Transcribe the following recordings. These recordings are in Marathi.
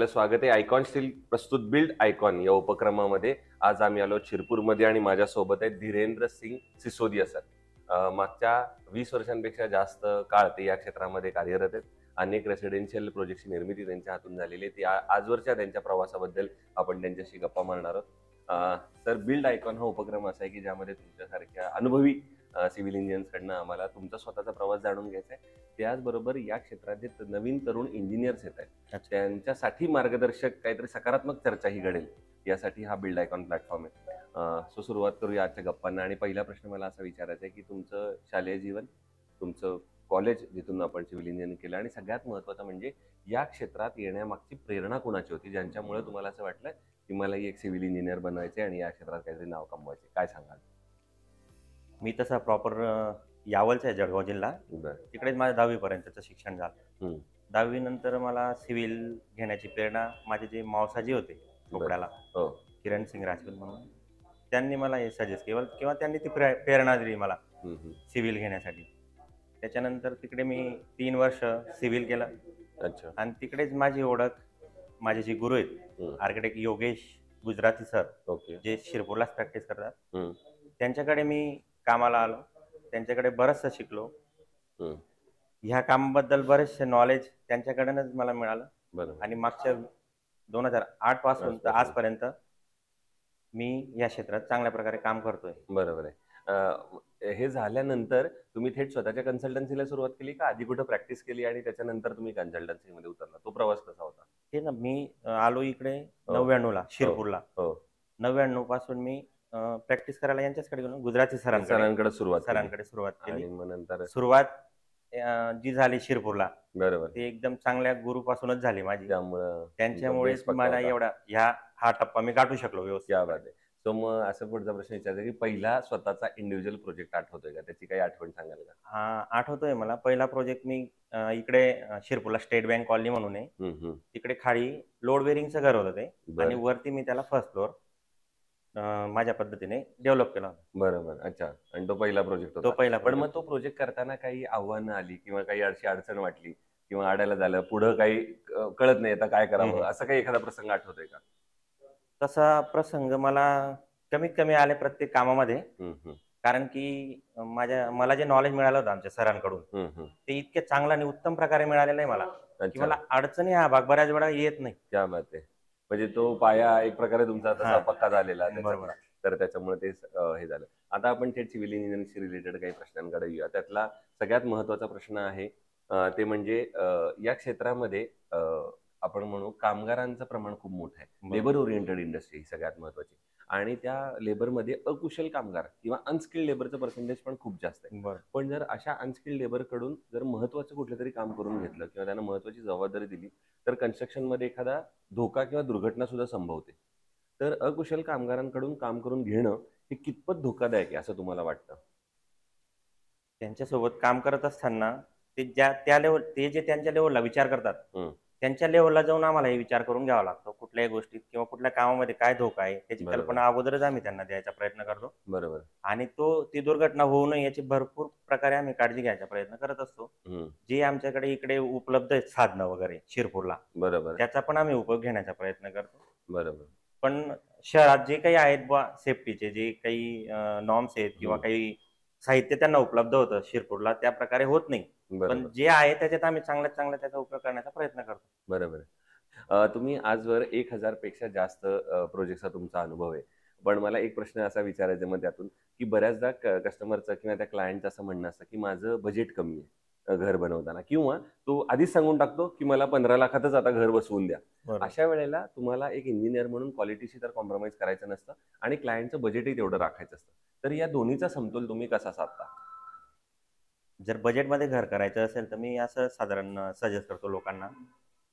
आपलं स्वागत आहे आयकॉन स्टील प्रस्तुत बिल्ड आयकॉन या उपक्रमामध्ये. आज आम्ही आलो शिरपूरमध्ये आणि माझ्यासोबत आहेत धीरेंद्र सिंग सिसोदिया सर. मागच्या 20 वर्षांपेक्षा जास्त काळ ते या क्षेत्रामध्ये कार्यरत आहेत. अनेक रेसिडेन्शियल प्रोजेक्टची निर्मिती त्यांच्या हातून झालेली आहे. आजवरच्या त्यांच्या प्रवासाबद्दल आपण त्यांच्याशी गप्पा मारणार आहोत. सर, बिल्ड आयकॉन हा उपक्रम असा आहे की ज्यामध्ये तुमच्यासारख्या अनुभवी सिव्हिल इंजिनियर्सकडनं आम्हाला तुमचा स्वतःचा प्रवास जाणून घ्यायचा आहे. त्याचबरोबर या क्षेत्रात जे नवीन तरुण इंजिनियर्स येत आहेत त्यांच्यासाठी मार्गदर्शक काहीतरी सकारात्मक चर्चा ही घडेल यासाठी हा बिल्ड आयकॉन प्लॅटफॉर्म आहे. सुरुवात करूया आजच्या गप्पांना. आणि पहिला प्रश्न मला असा विचारायचा आहे की तुमचं शालेय जीवन, तुमचं कॉलेज जिथून आपण सिव्हिल इंजिनिअरिंग केलं, आणि सगळ्यात महत्त्वाचं म्हणजे या क्षेत्रात येण्यामागची प्रेरणा कोणाची होती ज्यांच्यामुळे तुम्हाला असं वाटलं की मलाही एक सिव्हिल इंजिनियर बनायचे आणि या क्षेत्रात काहीतरी नाव कमवायचे? काय सांगाल? मी तसा प्रॉपर यावलचा आहे, जळगाव जिल्हा. तिकडेच माझं 10वी पर्यंतचं शिक्षण झालं. 10वी नंतर मला सिव्हिल घेण्याची प्रेरणा माझे जे मावसाजी होते चोपड्याला, किरण सिंग राजपूत म्हणून, त्यांनी मला हे सजेस्ट केलं किंवा त्यांनी ती प्रेरणा दिली मला सिव्हिल घेण्यासाठी. त्याच्यानंतर तिकडे मी 3 वर्ष सिव्हिल केलं. अच्छा. आणि तिकडेच माझी ओळख, माझे जे गुरु आहेत आर्किटेक्ट योगेश गुजराती सर, जे शिरपूरलाच प्रॅक्टिस करतात, त्यांच्याकडे मी कामाला आलो. त्यांच्याकडे बरंचसं शिकलो. ह्या कामाबद्दल बरेचसे नॉलेज त्यांच्याकडूनच मला मिळालं. आणि मागच्या 2008 पासून तर आजपर्यंत मी या क्षेत्रात चांगल्या प्रकारे काम करतोय. बरोबर आहे. हे झाल्यानंतर तुम्ही थेट स्वतःच्या कन्सल्टन्सीला सुरुवात केली का आधी कुठं प्रॅक्टिस केली आणि त्याच्यानंतर तुम्ही कन्सल्टन्सीमध्ये उतरला? तो प्रवास कसा होता? ते ना, मी आलो इकडे 99ला शिरपूरला. 99 पासून मी प्रॅक्टिस करायला यांच्याचकडे गेलो, गुजराती सरांकडे सुरुवात केली. नंतर सुरुवात जी झाली शिरपूरला, बरोबर, ती एकदम चांगल्या गुरुपासूनच झाली माझी. त्यांच्यामुळे मला हा टप्पा मी गाठू शकलो व्यवस्थित. क्या बात आहे. सो मग असं पुढचा प्रश्न विचारायचा की पहिला स्वतःचा इंडिव्हिज्युअल प्रोजेक्ट आठवतोय का? त्याची काही आठवण सांगाल का? हा, आठवतोय मला. पहिला प्रोजेक्ट मी इकडे शिरपूरला स्टेट बँक कॉलनी म्हणून आहे, तिकडे खाली लोड बेरिंगचं घर होतं ते, आणि वरती मी त्याला फर्स्ट फ्लोअर माझ्या पद्धतीने डेव्हलप केला. बरोबर. अच्छा. आणि तो पहिला प्रोजेक्ट होता. पण मग तो प्रोजेक्ट करताना काही आव्हानं आली किंवा काही अडचण वाटली किंवा आडायला झालं, पुढं काही कळत नाही आता काय करावं, असं काही एखादा प्रसंग आठवतोय का? तसा प्रसंग मला कमीत कमी आले प्रत्येक कामामध्ये. कारण की मला जे नॉलेज मिळालं होतं आमच्या सरांकडून, ते इतके चांगलं आणि उत्तम प्रकारे मिळालेलं आहे मला की मला अडचणी हा भाग बऱ्याच वेळा येत नाही. क्या बात आहे. म्हणजे तो पाया एक प्रकारे तुमचा तसा पक्का झालेला. तर त्याच्यामुळे ते हे झालं. आता आपण थेट सिव्हिल इंजिनिअरिंगशी रिलेटेड काही प्रश्नांकडे येऊया. त्यातला सगळ्यात महत्वाचा प्रश्न आहे ते म्हणजे या क्षेत्रामध्ये आपण म्हणू कामगारांचं प्रमाण खूप मोठं आहे. लेबर ओरिएंटेड इंडस्ट्री ही सगळ्यात महत्वाची, आणि त्या लेबरमध्ये अकुशल कामगार किंवा अनस्किल्ड लेबरचं पर्सेंटेज पण खूप जास्त आहे. पण जर अशा अनस्किल्ड लेबरकडून जर महत्वाचं कुठलं तरी काम करून घेतलं किंवा त्यांना महत्वाची जबाबदारी दिली तर कन्स्ट्रक्शनमध्ये एखादा धोका किंवा दुर्घटना सुद्धा संभवते. तर अकुशल कामगारांकडून काम करून घेणं हे कितपत धोकादायक आहे असं तुम्हाला वाटतं? त्यांच्यासोबत काम करत असताना ते जे त्यांच्या लेवलला विचार करतात, त्यांच्या लेवलला जाऊन आम्हाला हे विचार करून घ्यावा लागतो. कुठल्याही गोष्टीत किंवा कुठल्या कामामध्ये काय धोका आहे त्याची कल्पना अगोदरच आम्ही त्यांना द्यायचा प्रयत्न करतो. बरोबर. आणि ती दुर्घटना होऊ नये याची भरपूर प्रकारे आम्ही काळजी घ्यायचा प्रयत्न करत असतो. जे आमच्याकडे इकडे उपलब्ध आहेत साधनं वगैरे शिरपूरला, बरोबर, त्याचा पण आम्ही उपयोग घेण्याचा प्रयत्न करतो. बरोबर. पण शहरात जे काही आहेत सेफ्टीचे जे काही नॉर्म्स आहेत किंवा काही साहित्य त्यांना उपलब्ध होतं शिरपूरला, त्या प्रकारे होत नाही. पण जे आहे त्याच्यात आम्ही चांगल्यात चांगला त्याचा उपयोग करण्याचा प्रयत्न करतो. बरोबर. तुम्ही आजवर 1000 पेक्षा जास्त प्रोजेक्टचा तुमचा अनुभव आहे. पण मला एक प्रश्न असा विचारायचा मग त्यातून की बऱ्याचदा कस्टमरचं किंवा त्या क्लायंटचं असं म्हणणं असतं की माझं बजेट कमी आहे घर बनवताना, किंवा तो आधीच सांगून टाकतो की मला 15 लाखातच आता घर बसवून द्या. अशा वेळेला तुम्हाला एक इंजिनियर म्हणून क्वालिटीशी तर कॉम्प्रोमाइज करायचं नसतं आणि क्लायंटचं बजेटही तेवढं राखायचं असतं. तर या दोन्हीचा समतोल तुम्ही कसा साधता? जर बजेटमध्ये घर करायचं असेल तर मी असं साधारण सजेस्ट करतो लोकांना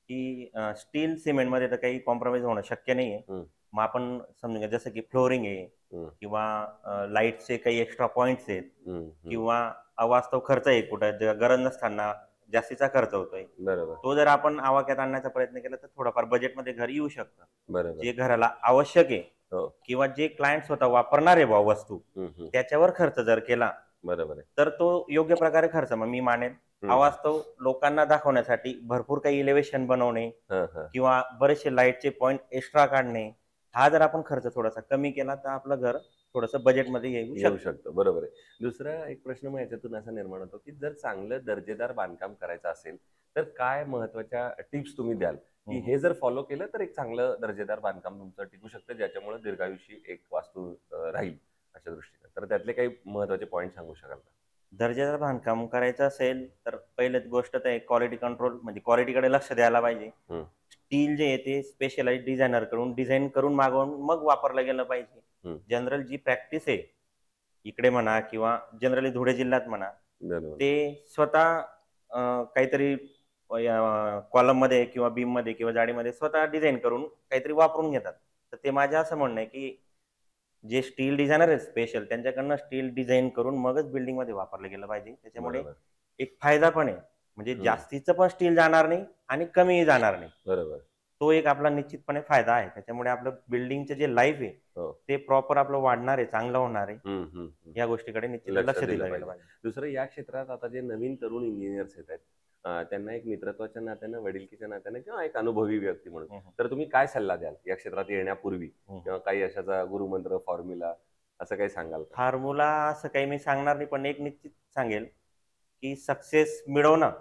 की स्टील सिमेंटमध्ये तर काही कॉम्प्रोमाइज होणं शक्य नाही आहे. मग आपण समजून घ्या जसं की फ्लोरिंग आहे किंवा लाईटचे काही एक्स्ट्रा पॉइंट्स आहेत किंवा अवास्तव खर्च आहे, कुठं गरज नसताना जास्तीचा खर्च होतोय, तो जर आपण आवाक्यात आणण्याचा प्रयत्न केला तर थोडाफार बजेटमध्ये घर येऊ शकतं. जे घराला आवश्यक आहे किंवा जे क्लायंट स्वतः वापरणार आहे वस्तू, त्याच्यावर खर्च जर केला बरोबर आहे तर तो योग्य प्रकारे खर्च मग मी मानेल. अवास्तव लोकांना दाखवण्यासाठी भरपूर काही इलेव्हेशन बनवणे किंवा बरेचसे लाईटचे पॉइंट एक्स्ट्रा काढणे, हा जर आपण खर्च थोडासा कमी केला तर आपलं घर थोडंसं बजेटमध्ये येऊ शकतं. बरोबर आहे. दुसरा एक प्रश्न मग याच्यातून असा निर्माण होतो, की जर चांगलं दर्जेदार बांधकाम करायचं असेल, तर काय महत्त्वाच्या टिप्स तुम्ही द्याल, की हे जर फॉलो केलं तर एक चांगलं दर्जेदार बांधकाम तुमचं टिकू शकतं, ज्याच्यामुळे दीर्घायुषी एक वास्तू राहील अशा दृष्टीने. तर त्यातले काही महत्त्वाचे पॉइंट सांगू शकाल का? दर्जेदार बांधकाम करायचं असेल तर पहिलीच गोष्ट तर क्वालिटी कंट्रोल, म्हणजे क्वालिटीकडे लक्ष द्यायला पाहिजे. स्टील जे आहे ते स्पेशलाइज डिझायनर कडून डिझाईन करून मागवून मग वापरलं गेलं पाहिजे. जनरल जी प्रॅक्टिस आहे इकडे म्हणा किंवा जनरली धुळे जिल्ह्यात म्हणा, ते स्वतः काहीतरी कॉलम मध्ये किंवा बीम मध्ये किंवा जाडीमध्ये स्वतः डिझाईन करून काहीतरी वापरून घेतात. तर ते माझं असं म्हणणं आहे की जे स्टील डिझायनर आहेत स्पेशल, त्यांच्याकडनं स्टील डिझाईन करून मगच बिल्डिंग मध्ये वापरलं गेलं पाहिजे. त्याच्यामुळे एक फायदा पण आहे, म्हणजे जास्तीचं पण स्टील जाणार नाही आणि कमीही जाणार नाही. बरोबर. तो एक आपला निश्चितपणे फायदा आहे. त्याच्यामुळे आपलं बिल्डिंगचं जे लाईफ आहे ते प्रॉपर आपलं वाढणार आहे, चांगलं होणार आहे. या गोष्टीकडे निश्चित लक्ष दिलं गेलं पाहिजे. दुसरं, या क्षेत्रात आता जे नवीन तरुण इंजिनियर्स येत आहेत, त्यांना एक मित्रत्वाच्या नात्यानं, वडिलकीच्या नात्यानं किंवा एक अनुभवी व्यक्ती म्हणून, तर तुम्ही काय सल्ला द्याल या क्षेत्रात येण्यापूर्वी? किंवा काही अशाचा गुरुमंत्र, फॉर्म्युला असं काही सांगाल का? फॉर्म्युला असं काही मी सांगणार नाही, पण एक निश्चित सांगेल की सक्सेस मिळवणं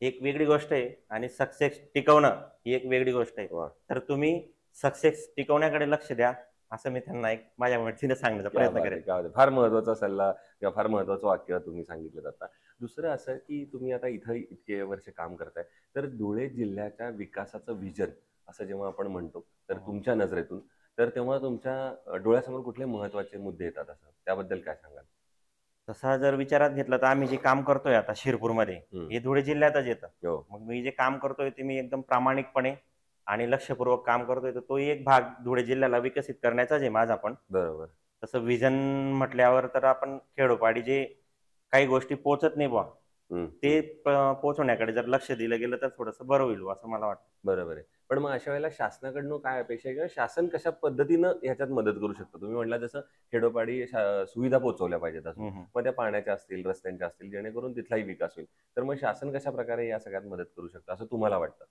एक वेगळी गोष्ट आहे आणि सक्सेस टिकवणं ही एक वेगळी गोष्ट आहे. तर तुम्ही सक्सेस टिकवण्याकडे लक्ष द्या, असं मी त्यांना एक माझ्या मर्जीने सांगण्याचा प्रयत्न करेन. फार महत्वाचा सल्ला किंवा फार महत्वाचं वाक्य तुम्ही सांगितलं. आता दुसरं असं की तुम्ही आता इथं इतके वर्ष काम करताय, तर धुळे जिल्ह्याच्या विकासाचं व्हिजन असं जेव्हा आपण म्हणतो, तर तुमच्या नजरेतून, तर तेव्हा तुमच्या डोळ्यासमोर कुठले महत्वाचे मुद्दे येतात, असं त्याबद्दल काय सांगाल? तसा जर विचारात घेतला तर आम्ही जे काम करतोय आता शिरपूरमध्ये, हे धुळे जिल्ह्यातच येतं. मग मी जे काम करतोय ते मी एकदम प्रामाणिकपणे आणि लक्षपूर्वक काम करतोय, तर तो एक भाग धुळे जिल्ह्याला विकसित करण्याचाच आहे माझा पण. बरोबर. तसं विजन म्हटल्यावर तर आपण खेडोपाडी जे काही गोष्टी पोहोचत नाही बा, ते पोहोचवण्याकडे जर लक्ष दिलं गेलं तर थोडंसं बरं होईल असं मला वाटतं. बरोबर आहे. पण मग अशा वेळेला शासनाकडनं काय अपेक्षा आहे, किंवा शासन कशा पद्धतीनं ह्याच्यात मदत करू शकतं? तुम्ही म्हटलं जसं खेडोपाडी सुविधा पोहोचवल्या पाहिजेत, असं मग त्या पाण्याच्या असतील, रस्त्यांच्या असतील, जेणेकरून तिथलाही विकास होईल. तर मग शासन कशा प्रकारे या सगळ्यात मदत करू शकतं असं तुम्हाला वाटतं?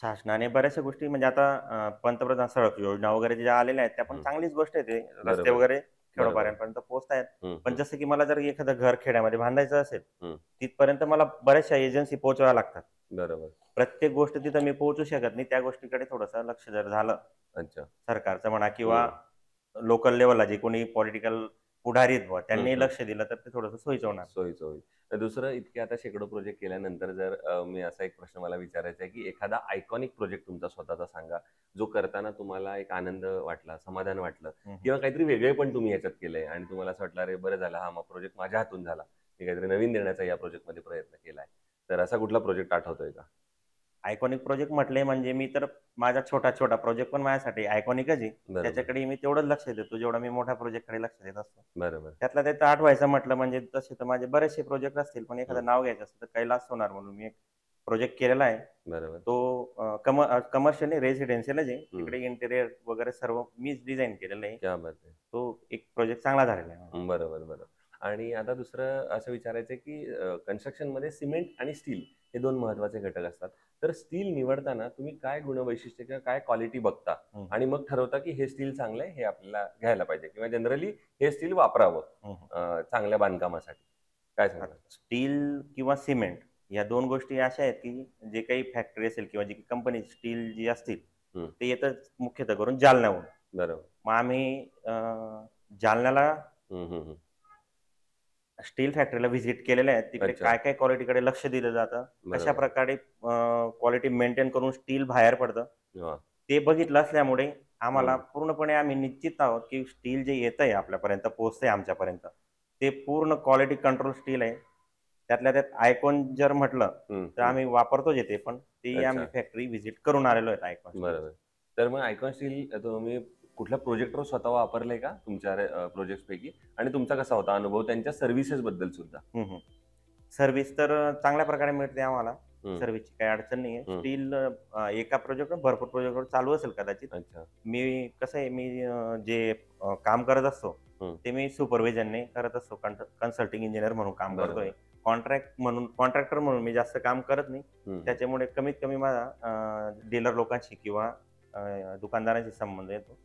शासनाने बऱ्याचशा गोष्टी, म्हणजे आता पंतप्रधान सडक योजना वगैरे ज्या आलेल्या आहेत त्या पण चांगलीच गोष्ट आहे. ते रस्ते वगैरे खेडोपाड्यांपर्यंत पोहोचतायत. पण जसं की मला जर एखादं घर खेड्यामध्ये बांधायचं असेल, तिथपर्यंत मला बऱ्याचशा एजन्सी पोहोचवाव्या लागतात. बरोबर. प्रत्येक गोष्ट तिथं मी पोहोचू शकत नाही. त्या गोष्टीकडे थोडंसं लक्ष जर झालं सरकारचं म्हणा किंवा लोकल लेवलला जे कोणी पॉलिटिकल पुढारी आहेत, त्यांनी लक्ष दिलं तर ते थोडंसं सोयीचं होईल. दुसरं, इतके आता शेकडो प्रोजेक्ट केल्यानंतर जर मी असा एक प्रश्न मला विचारायचा आहे की एखादा आयकॉनिक प्रोजेक्ट तुमचा स्वतःचा सांगा, जो करताना तुम्हाला एक आनंद वाटला, समाधान वाटलं, किंवा काहीतरी वेगळे पण तुम्ही याच्यात केलंय आणि तुम्हाला असं वाटलं अरे बरं झालं, हा मग प्रोजेक्ट माझ्या हातून झाला, मी काहीतरी नवीन देण्याचा या प्रोजेक्टमध्ये प्रयत्न केलाय. तर असा कुठला प्रोजेक्ट आठवतोय का? आयकॉनिक प्रोजेक्ट म्हटले म्हणजे मी तर माझा छोटा छोटा प्रोजेक्ट पण माझ्यासाठी आयकॉनिकच आहे. त्याच्याकडे मी तेवढंच लक्ष देतो जेवढं मी मोठ्या प्रोजेक्टकडे लक्ष देत असतो. बरोबर. त्यातला त्यात आठवायचं म्हटलं म्हणजे तसे तर माझे बरेचसे प्रोजेक्ट असतील, पण एखादं नाव घ्यायचं असेल तर कैलास सोनार म्हणून मी एक प्रोजेक्ट केलेला आहे. बरोबर. तो कमर्शियल रेसिडेन्शियलच आहे. तिकडे इंटेरियर वगैरे सर्व मीच डिझाईन केलेलं आहे. क्या बात आहे. तो एक प्रोजेक्ट चांगला झालेला आहे. बरोबर. आणि आता दुसरं असं विचारायचं की कन्स्ट्रक्शन मध्ये सिमेंट आणि स्टील हे दोन महत्वाचे घटक असतात. तर स्टील निवडताना तुम्ही काय गुणवैशिष्ट्य किंवा काय क्वालिटी बघता आणि मग ठरवता की हे स्टील चांगलं आहे, हे आपल्याला घ्यायला पाहिजे, किंवा जनरली हे स्टील वापरावं चांगल्या बांधकामासाठी? काय सांगता? स्टील किंवा सिमेंट या दोन गोष्टी अशा आहेत की जे काही फॅक्टरी असेल किंवा जी कंपनी स्टील जी असतील ते येतं मुख्यतः करून जालन्याहून. बरोबर. मग आम्ही जालन्याला स्टील फॅक्टरीला व्हिजिट केलेले आहेत. तिकडे काय काय क्वालिटीकडे लक्ष दिलं जातं, कशा प्रकारे क्वालिटी मेंटेन करून स्टील बाहेर पडतं, ते बघितलं असल्यामुळे आम्हाला पूर्णपणे आम्ही निश्चित आहोत की स्टील जे येत आहे आपल्यापर्यंत, पोहोचतंय आमच्यापर्यंत, ते पूर्ण क्वालिटी कंट्रोल स्टील आहे. त्यातल्या त्यात आयकॉन जर म्हटलं तर आम्ही वापरतोच येते, पण ते आम्ही फॅक्टरी व्हिजिट करून आलेलो आहेत आयकॉन. बरोबर. तर मग आयकॉन स्टील तुम्ही कुठल्या प्रोजेक्टवर स्वतः वापरलंय का तुमच्या प्रोजेक्ट पैकी, आणि तुमचा कसा होता अनुभव त्यांच्या सर्व्हिसेस बद्दल सुद्धा? सर्व्हिस तर चांगल्या प्रकारे मिळते आम्हाला, सर्व्हिसची काही अडचण नाहीये. स्टील एका प्रोजेक्टवर भरपूर प्रोजेक्टवर चालू असेल कदाचित. मी कसं आहे, मी जे काम करत असतो ते मी सुपरविजनने करत असतो, कन्सल्टिंग इंजिनियर म्हणून काम करतोय. कॉन्ट्रॅक्टर म्हणून मी जास्त काम करत नाही. हम्म. त्याच्यामुळे कमीत कमी माझा डीलर लोकांशी किंवा दुकानदारांशी संबंध येतो.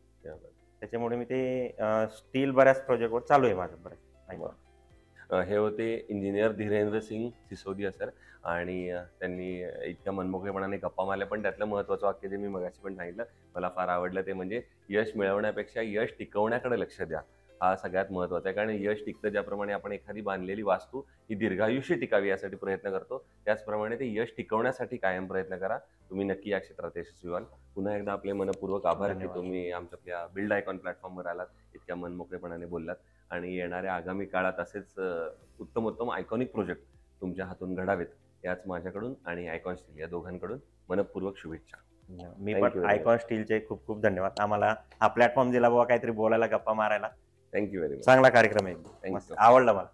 त्याच्यामुळे मी ते स्टील बऱ्याच प्रोजेक्टवर चालू आहे माझं बरं. हे होते इंजिनियर धीरेंद्र सिंग सिसोदिया सर, आणि त्यांनी इतक्या मनमोकळेपणाने गप्पा मारल्या. पण त्यातलं महत्त्वाचं वाक्य जे मी मगाशी पण सांगितलं, मला फार आवडलं, ते म्हणजे यश मिळवण्यापेक्षा यश टिकवण्याकडे लक्ष द्या. हा सगळ्यात महत्त्वाचा आहे. कारण यश टिकतं ज्याप्रमाणे आपण एखादी बांधलेली वास्तू ही दीर्घायुष्य टिकावी यासाठी प्रयत्न करतो, त्याचप्रमाणे ते यश टिकवण्यासाठी कायम प्रयत्न करा. तुम्ही नक्की या क्षेत्रात यशस्वी व्हाल. पुन्हा एकदा आपले मनपूर्वक आभार की धन्यवाद. तुम्ही आमच्या बिल्ड आयकॉन प्लॅटफॉर्मवर आलात, इतक्या मनमोकळेपणाने बोललात, आणि येणाऱ्या आगामी काळात असेच उत्तम आयकॉनिक प्रोजेक्ट तुमच्या हातून घडावेत याच माझ्याकडून आणि आयकॉन स्टील या दोघांकडून मनपूर्वक शुभेच्छा. मी Thank you पण very आयकॉन स्टीलचे खूप खूप धन्यवाद. आम्हाला हा प्लॅटफॉर्म दिला बाबा काहीतरी बोलायला, गप्पा मारायला. Thank you very much. चांगला कार्यक्रम आहे, you. मस्त आवडला मला.